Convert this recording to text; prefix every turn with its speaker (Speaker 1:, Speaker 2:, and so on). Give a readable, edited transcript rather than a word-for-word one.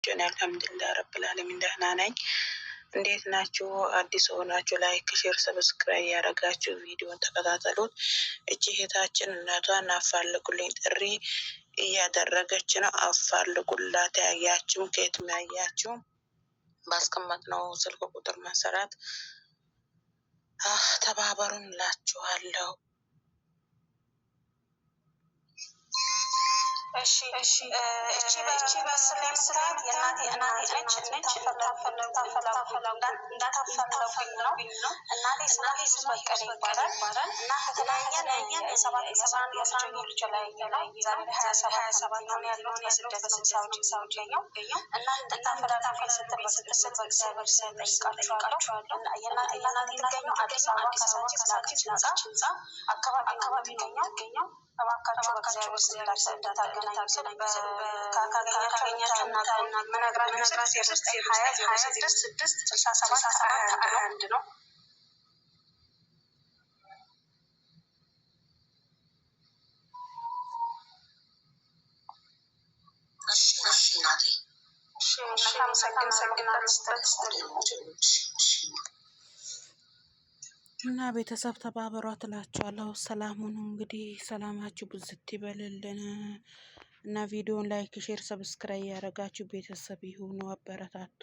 Speaker 1: ናችሁ? እኔ አልሐምዱሊላህ ረብል ዓለሚን ደህና ነኝ። እንዴት ናችሁ? አዲስ ሆናችሁ ላይክ፣ ሼር፣ ሰብስክራይብ ያደረጋችሁ ቪዲዮን ተከታተሉት። እቺ እህታችን እናቷን አፋልጉልኝ ጥሪ እያደረገች ነው። አፋልጉላት። ያያችሁ ከየትም ያያችሁ ባስቀመጥነው ስልክ ቁጥር መሰረት ተባበሩን እላችኋለሁ። እሺ እቺ በስለም ስላት የእናቴ ነች እንዳታፈለጉኝ ነው። እናቴ ስሟ በቀለ ይባላል እና ከተለያየን የሰባት ልጆች ላይ ዛሬ 27 ነው ያለሁት የስደት ሳውዲ ነው እና እንዳታፈላልጉኝ ስትል በእግዚአብሔር ስም ጠይቃችኋለሁ። የእናቴ የምትገኘው አዲስ አበባ ካሳንቺስ ህንጻ አካባቢ የሚገኘው እባካችሁ በእግዚአብሔር ስም እንዳታገናኙ ስል ካገኛችሁ መነግራችሁ 0620066721 ነው። እሺ እናቴ እና ቤተሰብ ተባበሯት እላችኋለሁ። ሰላሙን እንግዲህ ሰላማችሁ ብዝት ይበልልን እና ቪዲዮን ላይክ፣ ሼር፣ ሰብስክራይብ ያደረጋችሁ ቤተሰብ ይሁኑ። አበረታቱ።